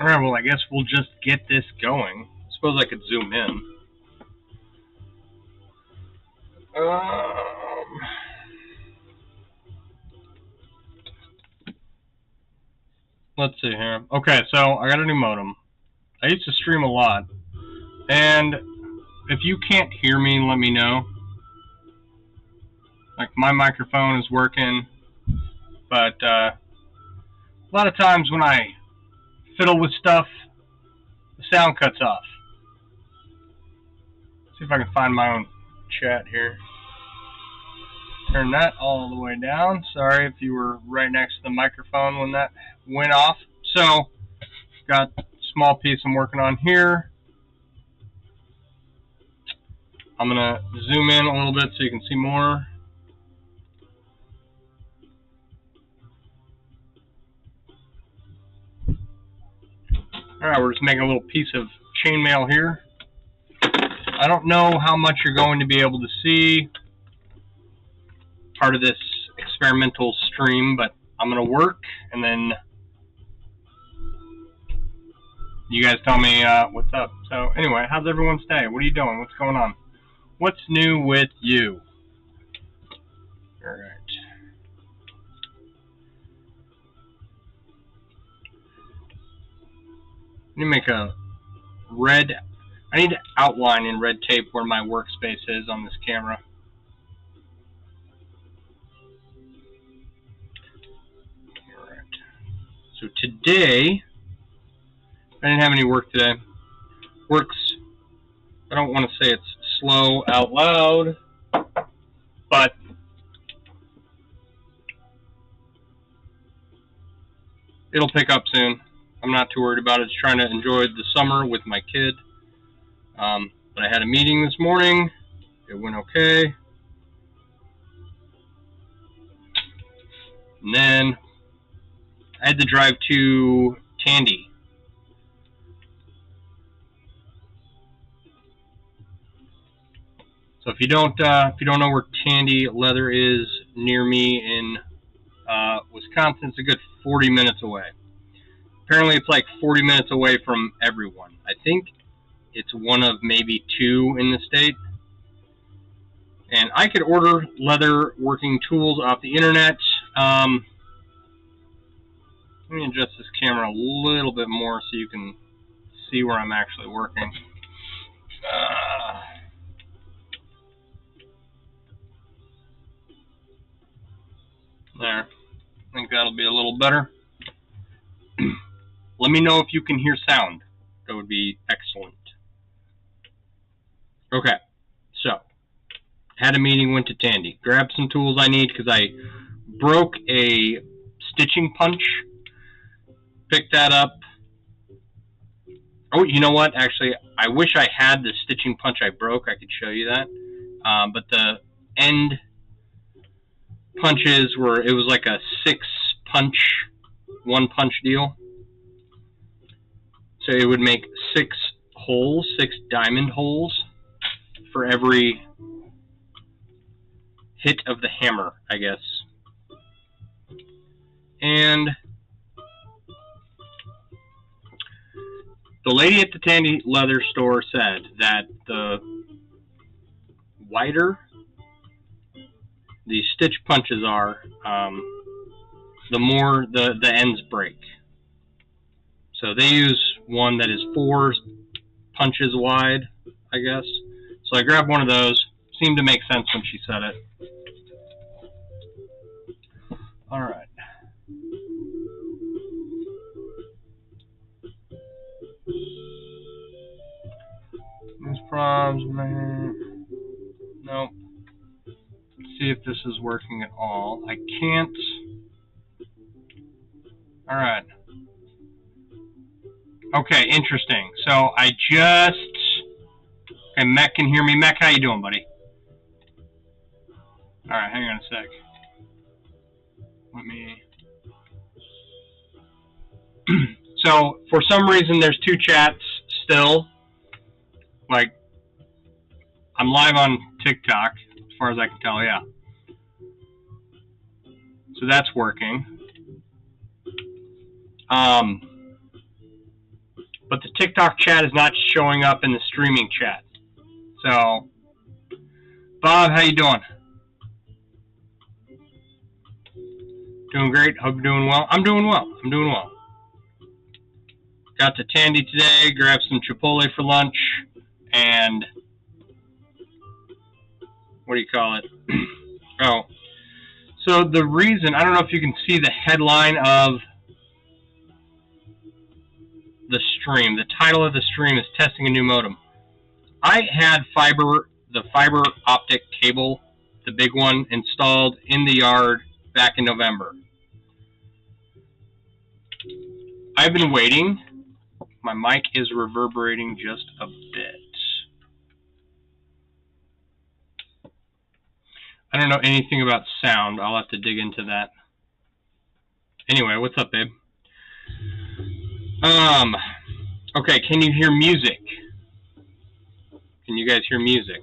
Alright, well, I guess we'll just get this going. I suppose I could zoom in. Let's see here. Okay, so I got a new modem. I used to stream a lot. And if you can't hear me, let me know. Like, my microphone is working. But a lot of times when I fiddle with stuff, the sound cuts off. See if I can find my own chat here. Turn that all the way down. Sorry if you were right next to the microphone when that went off. So, got a small piece I'm working on here. I'm going to zoom in a little bit so you can see more. Alright, we're just making a little piece of chainmail here. I don't know how much you're going to be able to see part of this experimental stream, but I'm going to work, and then you guys tell me what's up. So anyway, how's everyone's day? What are you doing? What's going on? What's new with you? Alright. Let me make a red... I need to outline in red tape where my workspace is on this camera. Alright. So today, I didn't have any work today. Works, I don't want to say it's slow out loud, but it'll pick up soon. I'm not too worried about it. Just trying to enjoy the summer with my kid. But I had a meeting this morning. It went okay. And then I had to drive to Tandy. So if you don't know where Tandy Leather is near me in Wisconsin, it's a good 40 minutes away. Apparently, it's like 40 minutes away from everyone. I think it's one of maybe 2 in the state. And I could order leather working tools off the internet. Let me adjust this camera a little bit more so you can see where I'm actually working. There. I think that'll be a little better. Let me know if you can hear sound. That would be excellent. Okay, so had a meeting, went to Tandy, grabbed some tools I need because I broke a stitching punch. Picked that up. Oh, you know what? Actually, I wish I had the stitching punch I broke. I could show you that. But the end punches were, it was like a 6-punch, 1-punch deal. So it would make 6 holes, 6 diamond holes for every hit of the hammer, I guess. And the lady at the Tandy Leather store said that the wider the stitch punches are, the more the ends break. So they use one that is 4 punches wide, I guess. So I grabbed one of those. Seemed to make sense when she said it. Alright. There's problems, man. Nope. Let's see if this is working at all. I can't. Alright. Okay, interesting. So I just... Okay, Mech can hear me. Mech, how you doing, buddy? Alright, hang on a sec. Let me... So, for some reason, there's 2 chats still. Like, I'm live on TikTok, as far as I can tell, yeah. So that's working. but the TikTok chat is not showing up in the streaming chat. So, Bob, how you doing? Doing great. Hope you're doing well. I'm doing well. I'm doing well. Got to Tandy today, grabbed some Chipotle for lunch, and what do you call it? Oh, so the reason, I don't know if you can see the headline of the stream. The title of the stream is Testing a New Modem. I had the fiber optic cable, the big one, installed in the yard back in November. I've been waiting. My mic is reverberating just a bit. I don't know anything about sound. I'll have to dig into that. Anyway, what's up, babe? Okay, can you hear music? Can you guys hear music?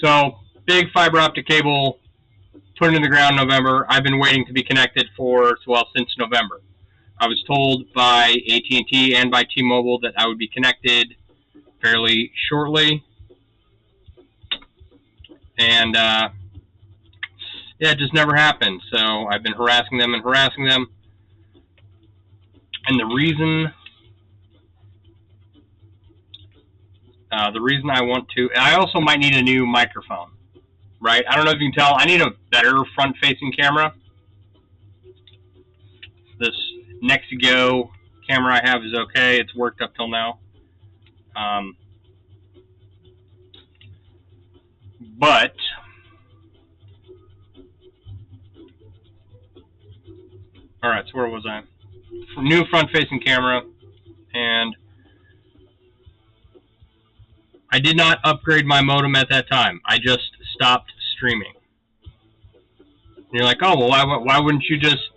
So, big fiber optic cable, put it in the ground in November. I've been waiting to be connected since November. I was told by AT&T and by T-Mobile that I would be connected fairly shortly. And, yeah, it just never happened. So I've been harassing them. And the reason I also might need a new microphone, right? I don't know if you can tell. I need a better front-facing camera. This Nexigo camera I have is okay. It's worked up till now. But all right, so where was I? New front-facing camera, and I did not upgrade my modem at that time. I just stopped streaming. And you're like, oh, well, why wouldn't you just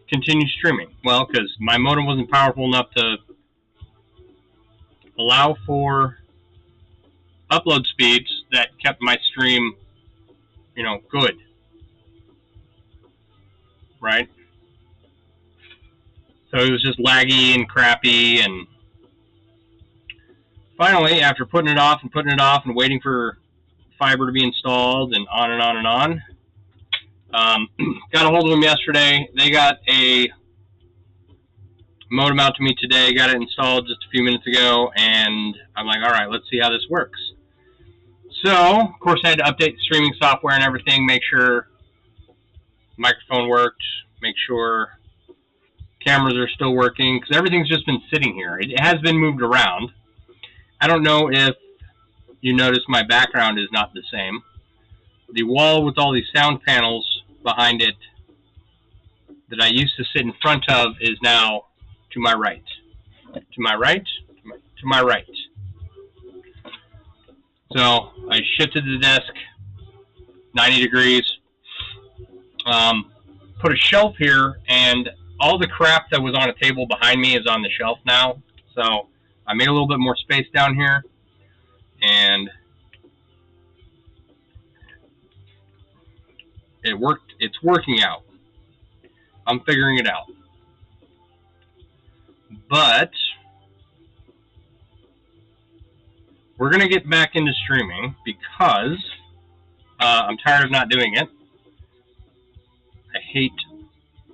continue streaming? Well, because my modem wasn't powerful enough to allow for upload speeds that kept my stream, good. Right? So it was just laggy and crappy, and finally, after putting it off and waiting for fiber to be installed and on and on and on, got a hold of them yesterday. They got a modem out to me today, got it installed just a few minutes ago, and I'm like, all right, let's see how this works. So, of course, I had to update the streaming software and everything, make sure the microphone worked, make sure cameras are still working, because everything's just been sitting here. It has been moved around. I don't know if you notice my background is not the same. The wall with all these sound panels behind it that I used to sit in front of is now to my right. To my right, to my right. So I shifted the desk 90 degrees, put a shelf here, and all the crap that was on a table behind me is on the shelf now. So I made a little bit more space down here, and it worked. It's working out. I'm figuring it out. But we're going to get back into streaming because I'm tired of not doing it. I hate,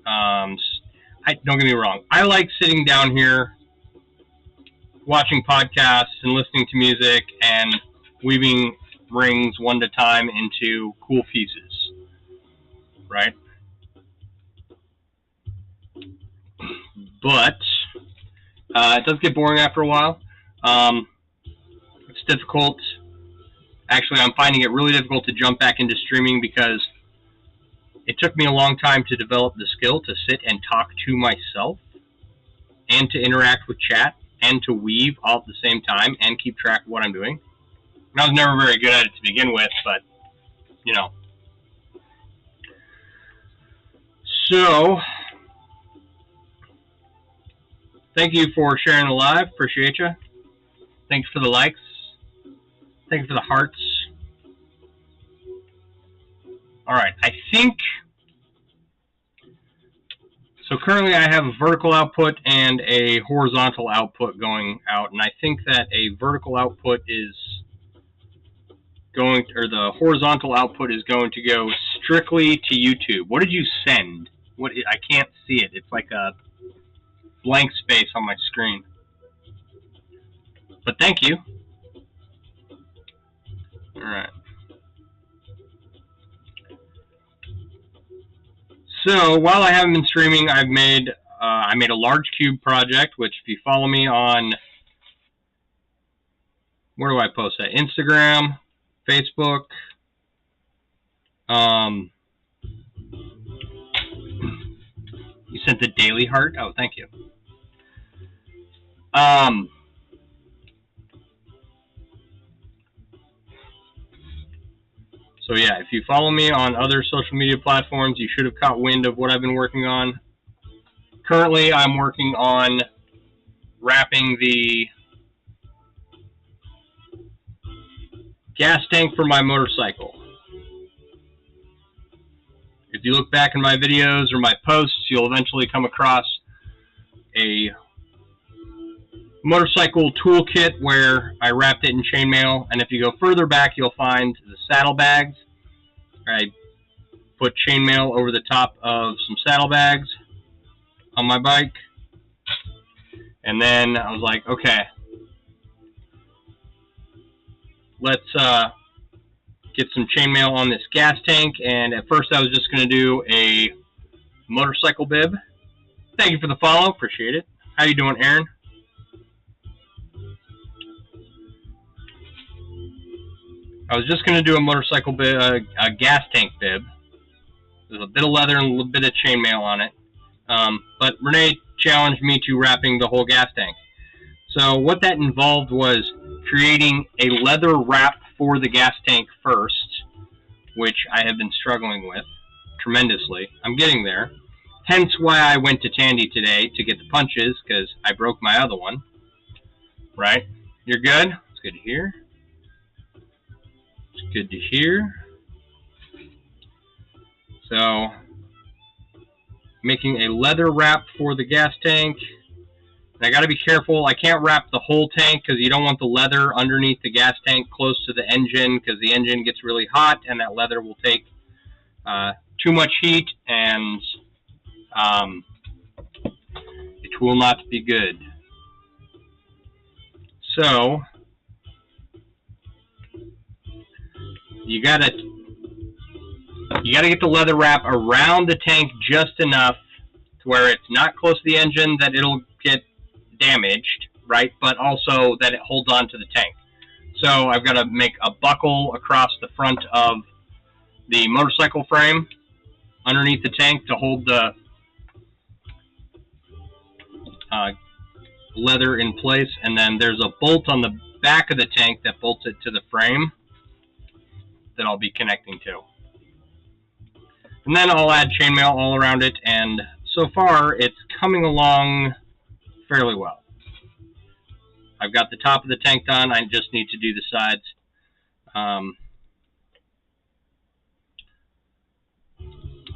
don't get me wrong, I like sitting down here watching podcasts and listening to music and weaving rings one at a time into cool pieces, right? But it does get boring after a while. It's difficult. Actually, I'm finding it really difficult to jump back into streaming because it took me a long time to develop the skill to sit and talk to myself and to interact with chat and to weave all at the same time and keep track of what I'm doing. And I was never very good at it to begin with, but, So, thank you for sharing the live. Appreciate you. Thanks for the likes. Thank you for the hearts. All right, I think... So currently I have a vertical output and a horizontal output going out, and I think that a vertical output is going, or the horizontal output is going to go strictly to YouTube. What did you send? I can't see it. It's like a blank space on my screen. But thank you. All right. So while I haven't been streaming, I made a large cube project, which if you follow me on, where do I post that? Instagram, Facebook. You sent the daily heart? Oh, thank you. So yeah, if you follow me on other social media platforms, you should have caught wind of what I've been working on. Currently, I'm working on wrapping the gas tank for my motorcycle. If you look back in my videos or my posts, you'll eventually come across a motorcycle toolkit where I wrapped it in chainmail, and if you go further back, you'll find the saddlebags. I put chainmail over the top of some saddlebags on my bike, and then I was like, okay, let's get some chainmail on this gas tank. And at first I was just going to do a motorcycle bib. Thank you for the follow, appreciate it. How you doing, Aaron? I was just going to do a motorcycle bib, a gas tank bib. There's a bit of leather and a little bit of chainmail on it. But Renee challenged me to wrapping the whole gas tank. So what that involved was creating a leather wrap for the gas tank first, which I have been struggling with tremendously. I'm getting there. Hence why I went to Tandy today to get the punches, because I broke my other one. Right? You're good? It's good to hear. It's good to hear. So, making a leather wrap for the gas tank. And I got to be careful. I can't wrap the whole tank because you don't want the leather underneath the gas tank close to the engine, because the engine gets really hot and that leather will take too much heat, and it will not be good. So you gotta get the leather wrap around the tank just enough to where it's not close to the engine that it'll get damaged, right? But also that it holds on to the tank. So I've got to make a buckle across the front of the motorcycle frame underneath the tank to hold the leather in place, and then there's a bolt on the back of the tank that bolts it to the frame that I'll be connecting to. And then I'll add chainmail all around it, and so far it's coming along fairly well. I've got the top of the tank done, I just need to do the sides.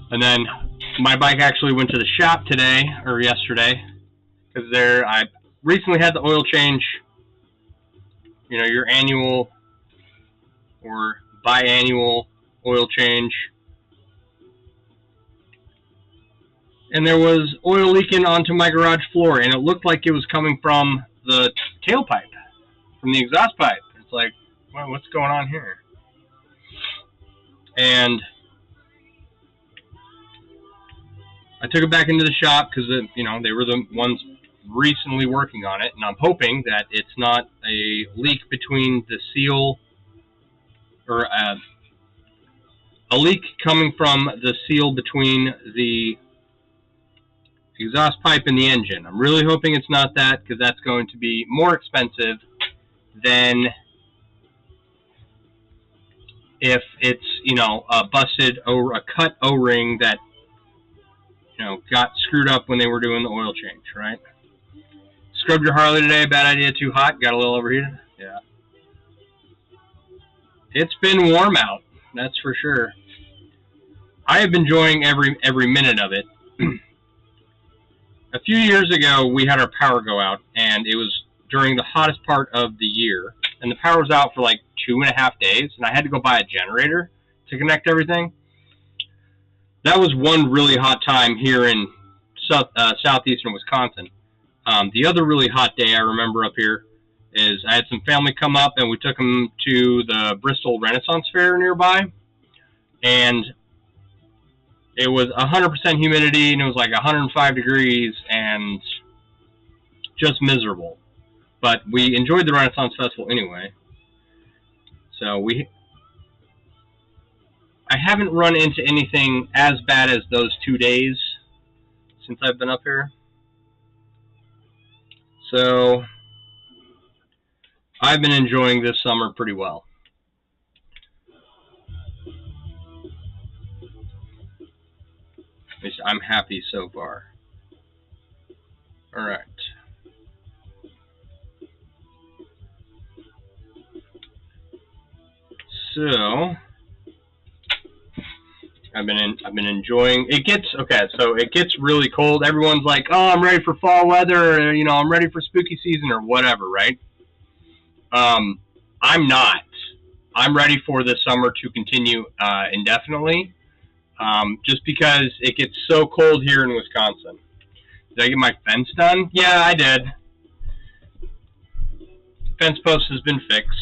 And then my bike actually went to the shop today, or yesterday, because I recently had the oil change, you know, your annual or biannual oil change. And there was oil leaking onto my garage floor, and it looked like it was coming from the tailpipe, from the exhaust pipe. It's like, well, what's going on here? And I took it back into the shop because, you know, they were the ones recently working on it, and I'm hoping that it's not a leak between the seal, or a leak coming from the seal between the exhaust pipe and the engine. I'm really hoping it's not that, because that's going to be more expensive than if it's, you know, a busted or a cut O-ring that, you know, got screwed up when they were doing the oil change, right? Scrubbed your Harley today, bad idea, too hot, got a little overheated? Yeah. It's been warm out, that's for sure. I have been enjoying every minute of it. A few years ago, we had our power go out, and it was during the hottest part of the year, and the power was out for like 2.5 days, and I had to go buy a generator to connect everything. That was one really hot time here in southeastern Wisconsin. The other really hot day I remember up here is I had some family come up, and we took them to the Bristol Renaissance Fair nearby, and it was 100% humidity, and it was like 105 degrees, and just miserable. But we enjoyed the Renaissance Festival anyway. So I haven't run into anything as bad as those 2 days since I've been up here. So I've been enjoying this summer pretty well. At least I'm happy so far. Alright. So I've been enjoying. It gets so it gets really cold. Everyone's like, "Oh, I'm ready for fall weather," or, I'm ready for spooky season or whatever, right? I'm not. I'm ready for this summer to continue indefinitely, just because it gets so cold here in Wisconsin. Did I get my fence done? Yeah, I did. Fence post has been fixed.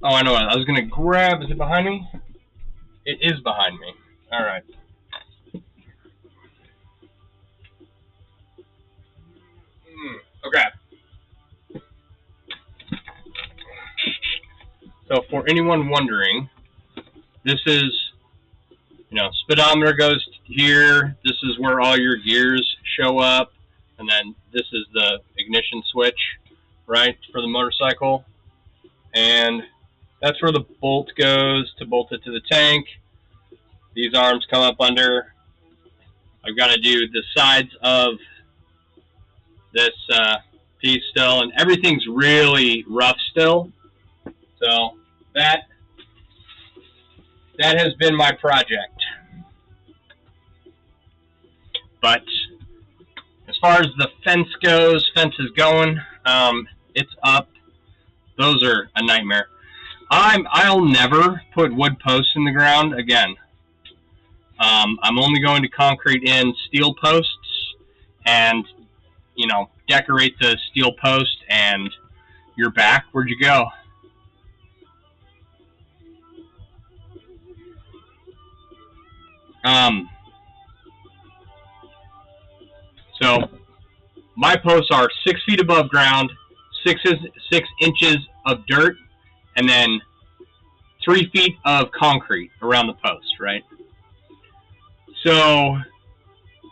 Oh, I know what. I was going to grab... Is it behind me? It is behind me. Alright. Okay. So, for anyone wondering, this is, speedometer goes here. This is where all your gears show up. And then this is the ignition switch, right, for the motorcycle. And that's where the bolt goes to bolt it to the tank. These arms come up under. I've got to do the sides of this piece still, and everything's really rough still. So that has been my project. But as far as the fence goes, fence is going. It's up. Those are a nightmare. I'll never put wood posts in the ground again. I'm only going to concrete in steel posts and, decorate the steel post, and you're back. Where'd you go? So my posts are 6 feet above ground, 6 inches of dirt, and then 3 feet of concrete around the post, right? So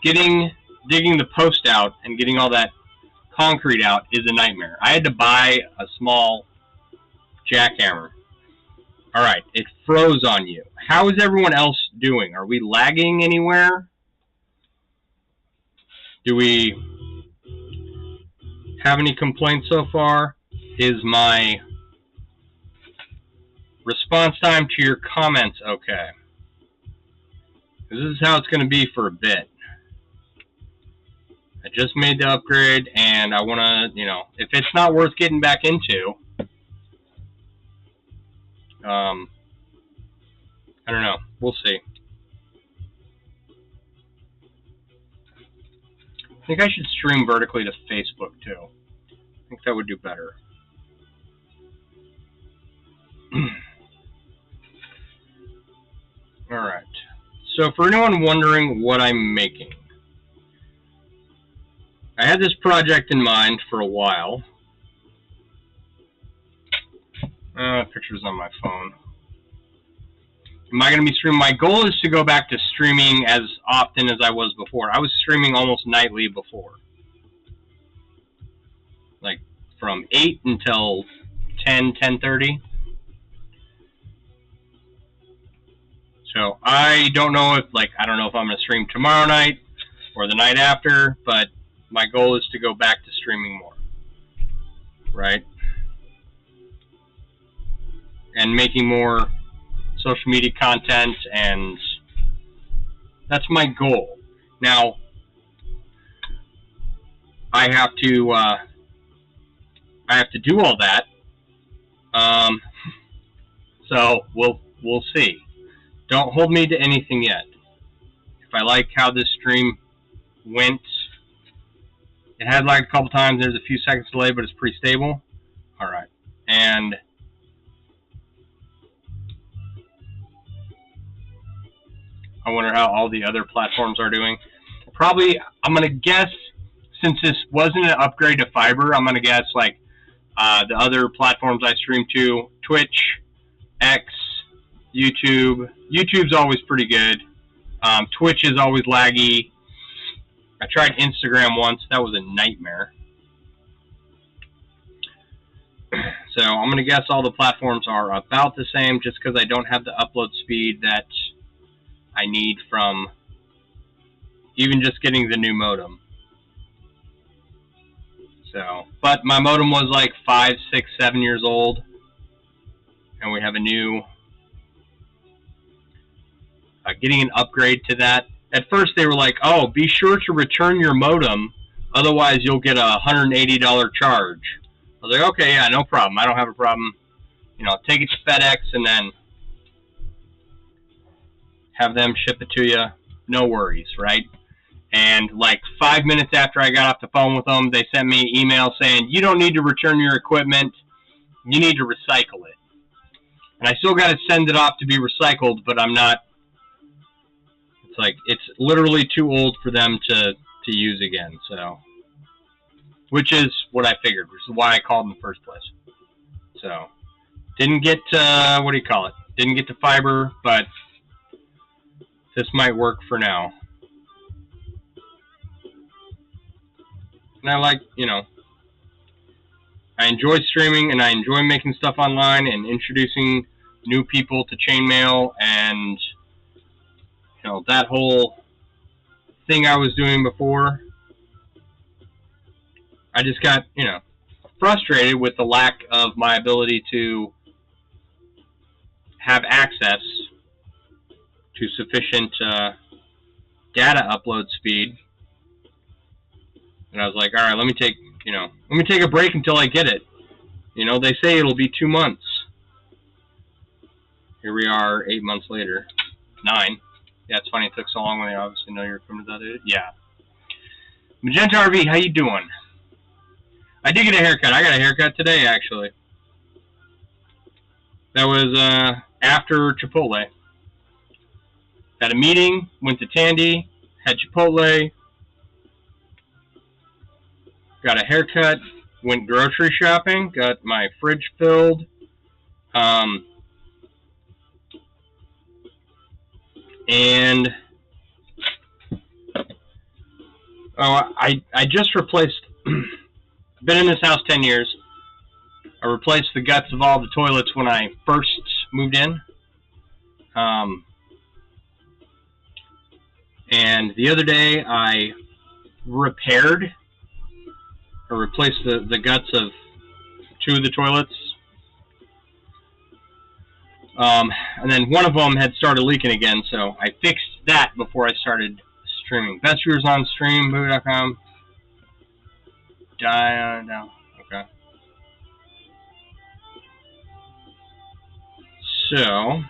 digging the post out and getting all that concrete out is a nightmare. I had to buy a small jackhammer. Alright, it froze on you. How is everyone else doing? Are we lagging anywhere? Do we have any complaints so far? Is my response time to your comments okay? This is how it's going to be for a bit. I just made the upgrade, and I want to, if it's not worth getting back into, I don't know. We'll see. I think I should stream vertically to Facebook, too. I think that would do better. Alright. So for anyone wondering what I'm making, I had this project in mind for a while. Pictures on my phone. Am I going to be streaming? My goal is to go back to streaming as often as I was before. I was streaming almost nightly before. Like from 8 until 10:30. So I don't know if I'm going to stream tomorrow night or the night after, but my goal is to go back to streaming more. Right? And making more social media content, and that's my goal. Now, I have to do all that. So we'll see. Don't hold me to anything yet. If I like how this stream went, it had like a couple times. There's a few seconds delay, but it's pretty stable. All right, and I wonder how all the other platforms are doing. Probably, I'm gonna guess, since this wasn't an upgrade to fiber, I'm gonna guess like the other platforms I stream to: Twitch, X, YouTube. YouTube's always pretty good. Twitch is always laggy. I tried Instagram once. That was a nightmare. So I'm going to guess all the platforms are about the same just because I don't have the upload speed that I need from even just getting the new modem. So, but my modem was like 5, 6, 7 years old, and we have a new, getting an upgrade to that. At first they were like, oh, be sure to return your modem, otherwise you'll get a $180 charge. I was like, okay, yeah, no problem. I don't have a problem. You know, take it to FedEx and then have them ship it to you. No worries, right? And like 5 minutes after I got off the phone with them, they sent me an email saying, you don't need to return your equipment. You need to recycle it. And I still got to send it off to be recycled, but I'm not. It's like, it's literally too old for them to use again. So, which is what I figured, which is why I called in the first place. So, didn't get to, what do you call it? Didn't get to fiber, but this might work for now. And I like, you know, I enjoy streaming and I enjoy making stuff online and introducing new people to chainmail and, you know, that whole thing I was doing before. I just got, you know, frustrated with the lack of my ability to have access to sufficient data upload speed. And I was like, all right, let me take a break until I get it. You know, they say it'll be 2 months. Here we are 8 months later. 9. Yeah, it's funny it took so long when they obviously know you're coming to that age. Yeah. Magenta RV, how you doing? I did get a haircut. I got a haircut today, actually. That was after Chipotle. Had a meeting, went to Tandy, had Chipotle, got a haircut, went grocery shopping, got my fridge filled, and I just replaced. I've been in this house 10 years. I replaced the guts of all the toilets when I first moved in. And the other day I replaced the guts of 2 of the toilets. And then one of them had started leaking again, so I fixed that before I started streaming. Best viewers on stream, movie.com. No. Okay. So,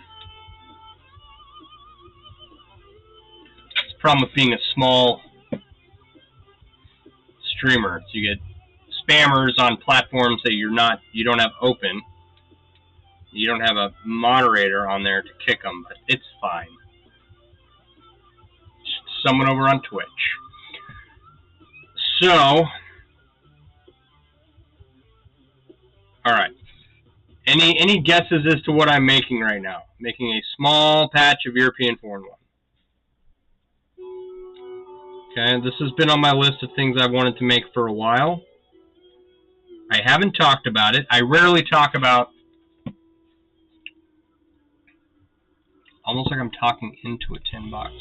the problem with being a small streamer is you get spammers on platforms that you don't have open. You don't have a moderator on there to kick them, but it's fine. Just someone over on Twitch. So, all right. Any guesses as to what I'm making right now? Making a small patch of European Foreign 1. Okay, this has been on my list of things I've wanted to make for a while. I haven't talked about it. I rarely talk about... Almost like I'm talking into a tin box.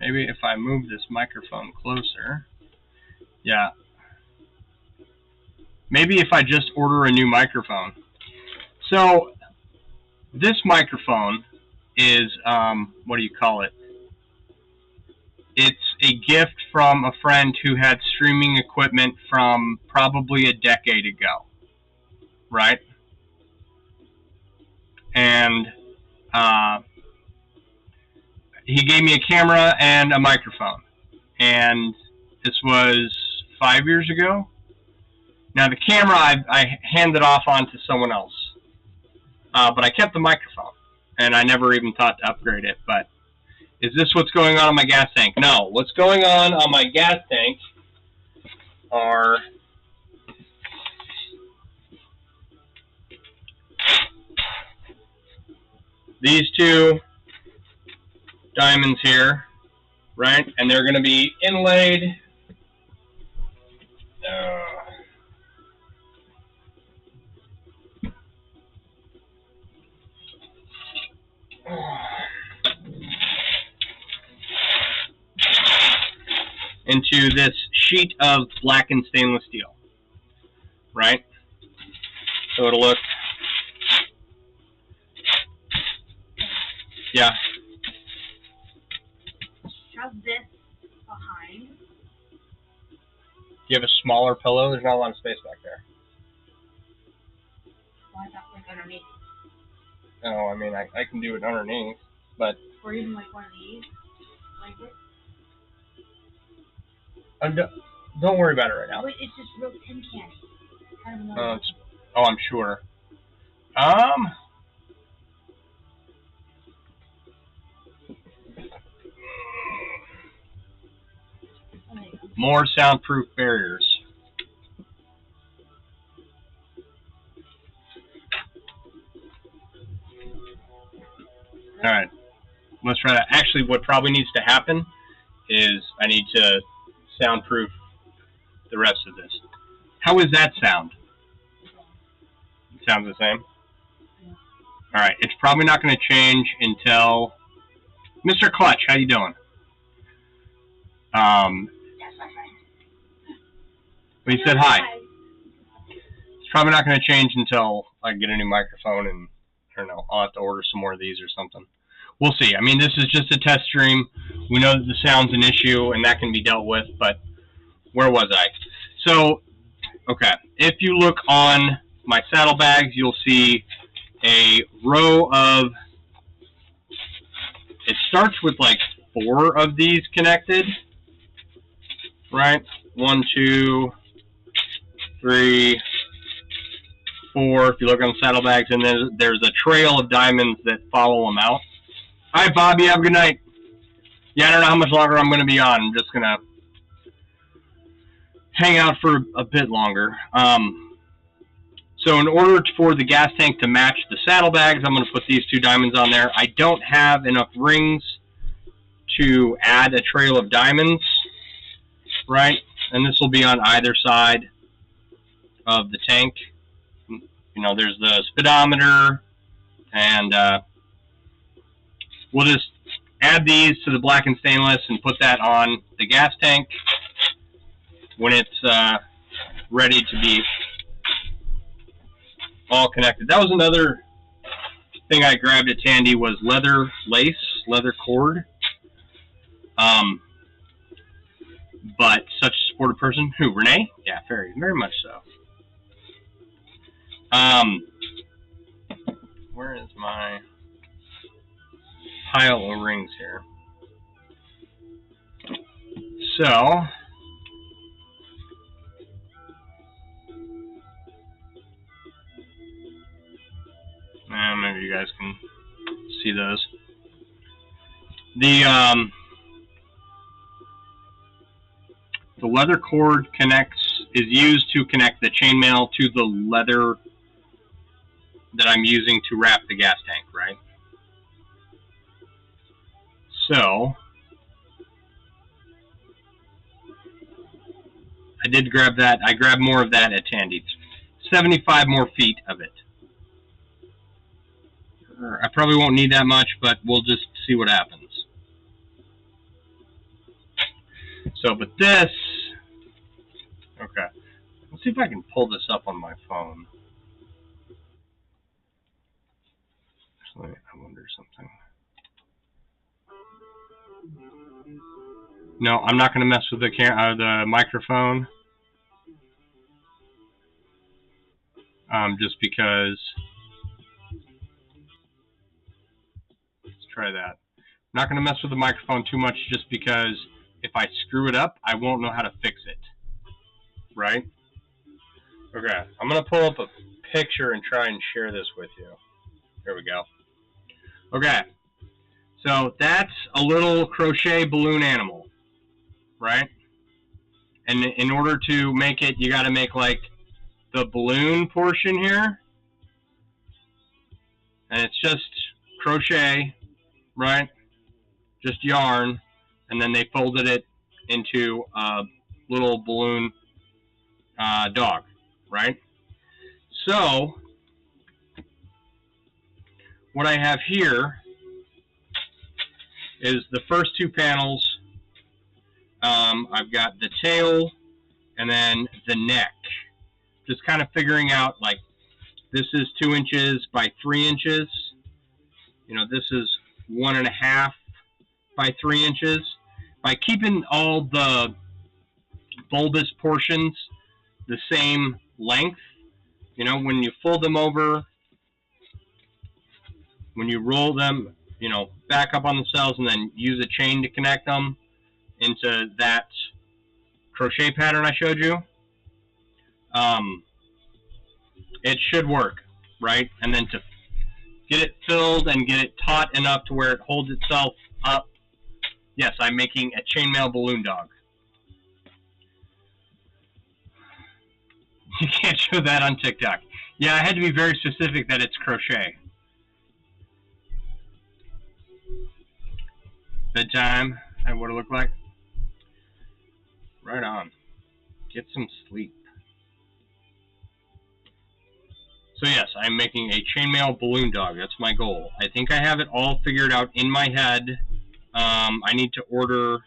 Maybe if I move this microphone closer... Yeah. Maybe if I just order a new microphone. So, this microphone is, what do you call it? It's a a gift from a friend who had streaming equipment from probably a decade ago, right? And he gave me a camera and a microphone, and this was 5 years ago. Now the camera I handed off onto someone else, but I kept the microphone, and I never even thought to upgrade it. But is this what's going on my gas tank? No, what's going on my gas tank are these two diamonds here, right? And they're going to be inlaid. Into this sheet of blackened stainless steel, right? So it'll look, yeah. Shove this behind. Do you have a smaller pillow? There's not a lot of space back there. Why is that like underneath? No, I mean, I can do it underneath, but... Or even like one of these, like this. Don't worry about it right now. Wait, it's just real tin candy. Kind of Oh, I'm sure. More soundproof barriers. All right, let's try that. Actually, what probably needs to happen is I need to soundproof the rest of this. How is that sound? It sounds the same? All right, it's probably not going to change until... Mr. Clutch, how you doing? Well, he said hi. It's probably not going to change until I get a new microphone, and I don't know, I'll have to order some more of these or something. We'll see. I mean, this is just a test stream. We know that the sound's an issue, and that can be dealt with, but where was I? So, okay, if you look on my saddlebags, you'll see a row of, it starts with like 4 of these connected, right? 1, 2, 3, 4, if you look on the saddlebags, and then there's a trail of diamonds that follow them out. All right, Bobby, have a good night. Yeah, I don't know how much longer I'm going to be on. I'm just going to hang out for a bit longer. So in order for the gas tank to match the saddlebags, I'm going to put these 2 diamonds on there. I don't have enough rings to add a trail of diamonds, right? And this will be on either side of the tank. You know, there's the speedometer, and we'll just add these to the blackened stainless and put that on the gas tank when it's ready to be all connected. That was another thing I grabbed at Tandy, was leather lace, leather cord. But such a supportive person. Who, Renee? Yeah, very much so. Where is my pile of rings here? So, maybe you guys can see those. The leather cord is used to connect the chainmail to the leather that I'm using to wrap the gas tank, right? So, I did grab that. I grabbed more of that at Tandy. 75 more feet of it. I probably won't need that much, but we'll just see what happens. So, but this... Okay. Let's see if I can pull this up on my phone. Actually, I wonder something. No, I'm not going to mess with the microphone. Just because. Let's try that. I'm not going to mess with the microphone too much, just because if I screw it up, I won't know how to fix it. Right? Okay, I'm going to pull up a picture and try and share this with you. Here we go. Okay, so that's a little crochet balloon animal, right? And in order to make it, you got to make like the balloon portion here, and it's just crochet, right? Just yarn, and then they folded it into a little balloon dog, right? So what I have here is the first two panels. I've got the tail and then the neck. Just kind of figuring out, like, this is 2 inches by 3 inches. You know, this is 1.5 by 3 inches. By keeping all the bulbous portions the same length, you know, when you fold them over, when you roll them, you know, back up on themselves and then use a chain to connect them into that crochet pattern I showed you, it should work, right? And then to get it filled and get it taut enough to where it holds itself up. Yes, I'm making a chainmail balloon dog. You can't show that on TikTok. Yeah, I had to be very specific that it's crochet. Bedtime and what it looked like. Right on. Get some sleep. So yes, I'm making a chainmail balloon dog. That's my goal. I think I have it all figured out in my head. I need to order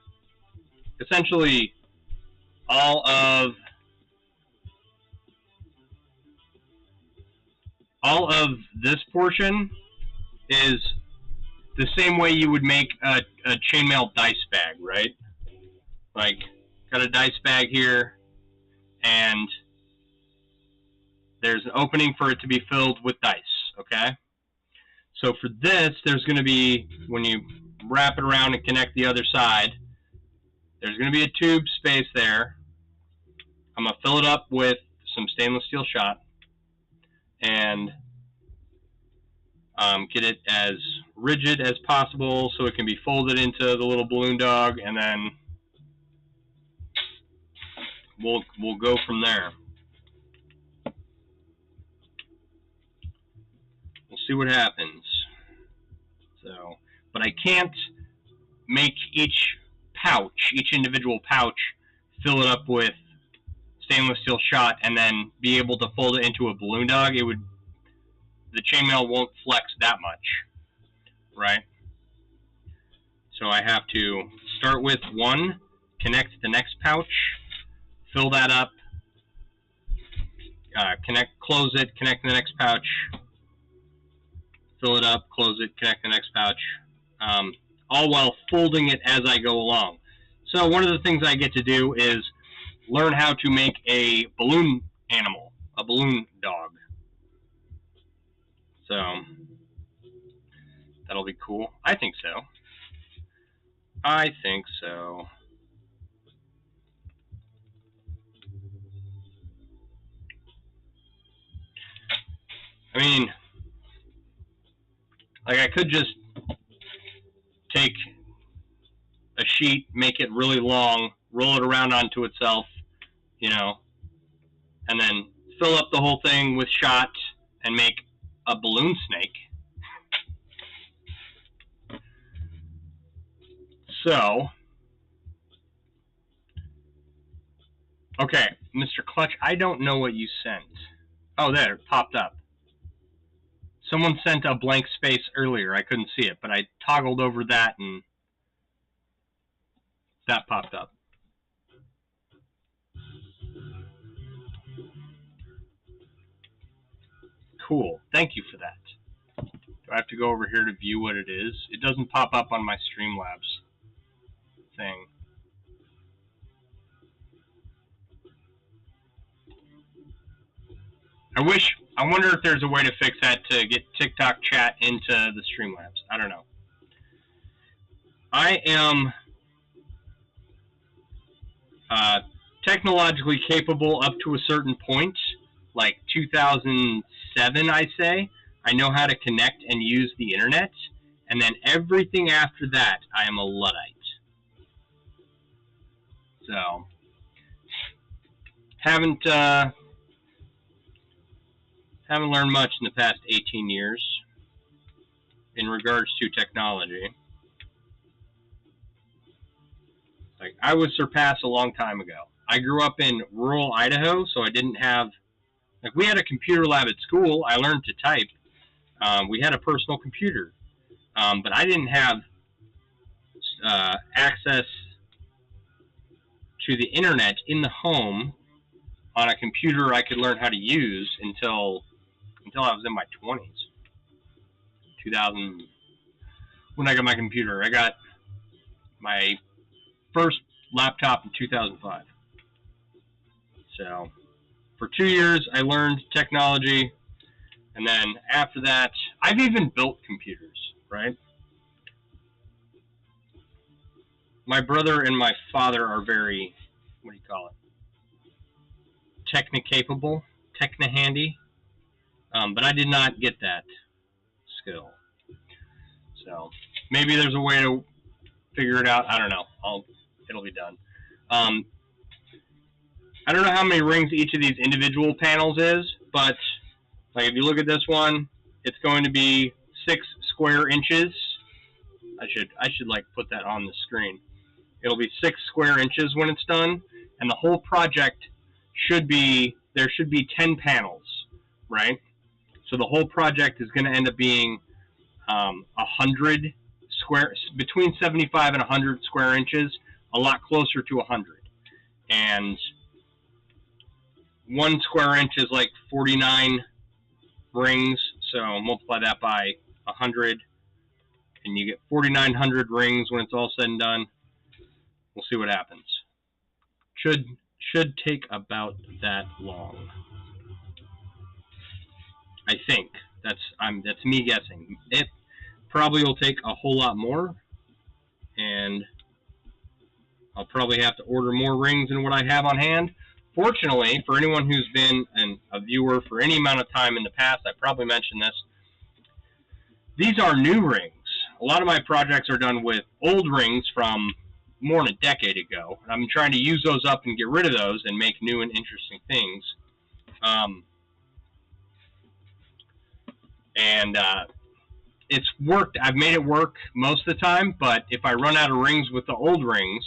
essentially all of this portion is the same way you would make a chainmail dice bag, right? Like, got a dice bag here, and there's an opening for it to be filled with dice, okay? So for this, there's going to be, when you wrap it around and connect the other side, there's going to be a tube space there. I'm going to fill it up with some stainless steel shot and get it as rigid as possible so it can be folded into the little balloon dog, and then we'll go from there. We'll see what happens. So, but I can't make each individual pouch, fill it up with stainless steel shot and then be able to fold it into a balloon dog. The chainmail won't flex that much, right? So I have to start with one, connect the next pouch, fill that up, close it, connect the next pouch, fill it up, close it, connect the next pouch, all while folding it as I go along. So one of the things I get to do is learn how to make a balloon animal, a balloon dog. So that'll be cool. I think so. I think so. I mean, like, I could just take a sheet, make it really long, roll it around onto itself, you know, and then fill up the whole thing with shot and make a balloon snake. So, okay, Mr. Clutch, I don't know what you sent. Oh, there, it popped up. Someone sent a blank space earlier. I couldn't see it, but I toggled over that and that popped up. Cool. Thank you for that. Do I have to go over here to view what it is? It doesn't pop up on my Streamlabs thing. I wonder if there's a way to fix that to get TikTok chat into the Streamlabs. I don't know. I am technologically capable up to a certain point, like 2007, I say. I know how to connect and use the internet, and then everything after that, I am a Luddite. So, haven't learned much in the past 18 years in regards to technology. Like, I was surpassed a long time ago. I grew up in rural Idaho, so I didn't have, like, we had a computer lab at school. I learned to type. We had a personal computer, but I didn't have access to the internet in the home on a computer I could learn how to use until I was in my 20s. 2000, when I got my computer. I got my first laptop in 2005. So, for 2 years, I learned technology, and then after that, I've even built computers, right? My brother and my father are very, what do you call it? Technicapable, techno-handy, but I did not get that skill. So, maybe there's a way to figure it out. I don't know. It'll be done. I don't know how many rings each of these individual panels is, but like if you look at this one, it's going to be 6 square inches. I should like put that on the screen. It'll be 6 square inches when it's done, and the whole project there should be 10 panels, right? So the whole project is going to end up being 100 square, between 75 and 100 square inches, a lot closer to 100. And 1 square inch is like 49 rings, so multiply that by 100, and you get 4,900 rings when it's all said and done. We'll see what happens. Should take about that long. I think that's me guessing. It probably will take a whole lot more, and I'll probably have to order more rings than what I have on hand. Fortunately, for anyone who's been a viewer for any amount of time in the past, I probably mentioned this, these are new rings. A lot of my projects are done with old rings from more than a decade ago. I'm trying to use those up and get rid of those and make new and interesting things. It's worked. I've made it work most of the time, but if I run out of rings with the old rings,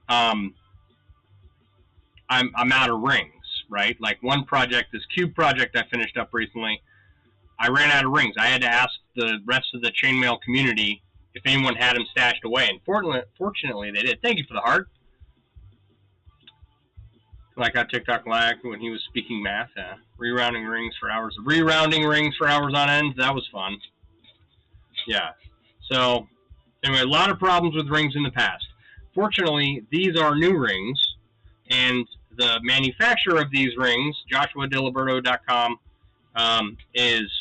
I'm out of rings, right? Like one project, this cube project I finished up recently, I ran out of rings. I had to ask the rest of the chainmail community if anyone had them stashed away, and fortunately they did. Thank you for the heart. Like how TikTok lagged when he was speaking math. Rerounding rings for hours on end. That was fun. Yeah. So, anyway, a lot of problems with rings in the past. Fortunately, these are new rings, and the manufacturer of these rings, JoshuaDiliberto.com, is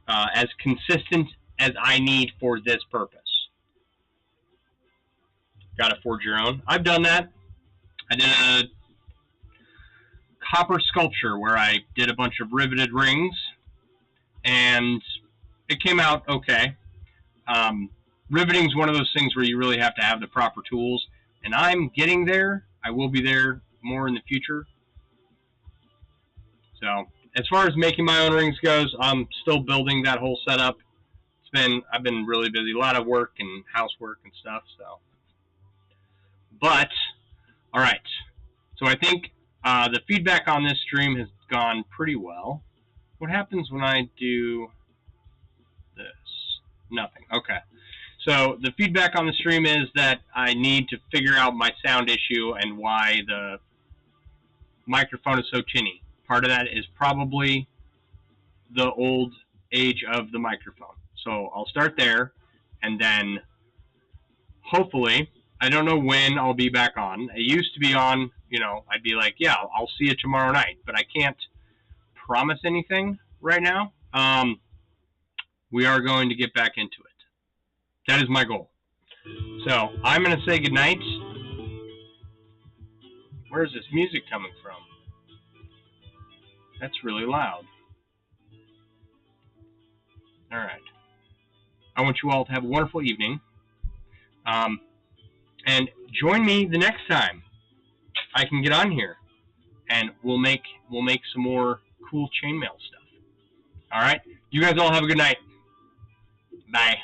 as consistent as I need for this purpose. Gotta forge your own. I've done that. I did a copper sculpture where I did a bunch of riveted rings, and it came out okay. Riveting is one of those things where you really have to have the proper tools, and I'm getting there. I will be there more in the future. So, as far as making my own rings goes, I'm still building that whole setup. I've been really busy, a lot of work and housework and stuff. So, but all right. So I think the feedback on this stream has gone pretty well. What happens when I do this? Nothing. Okay. So the feedback on the stream is that I need to figure out my sound issue and why the microphone is so tinny. Part of that is probably the old age of the microphone. So I'll start there, and then hopefully I don't know when I'll be back on. I used to be on, you know, I'd be like, yeah, I'll see you tomorrow night, but I can't promise anything right now. We are going to get back into it. That is my goal. So I'm going to say goodnight. Where's this music coming from? That's really loud. All right. I want you all to have a wonderful evening. And join me the next time I can get on here, and we'll make some more cool chainmail stuff. All right. You guys all have a good night. Bye.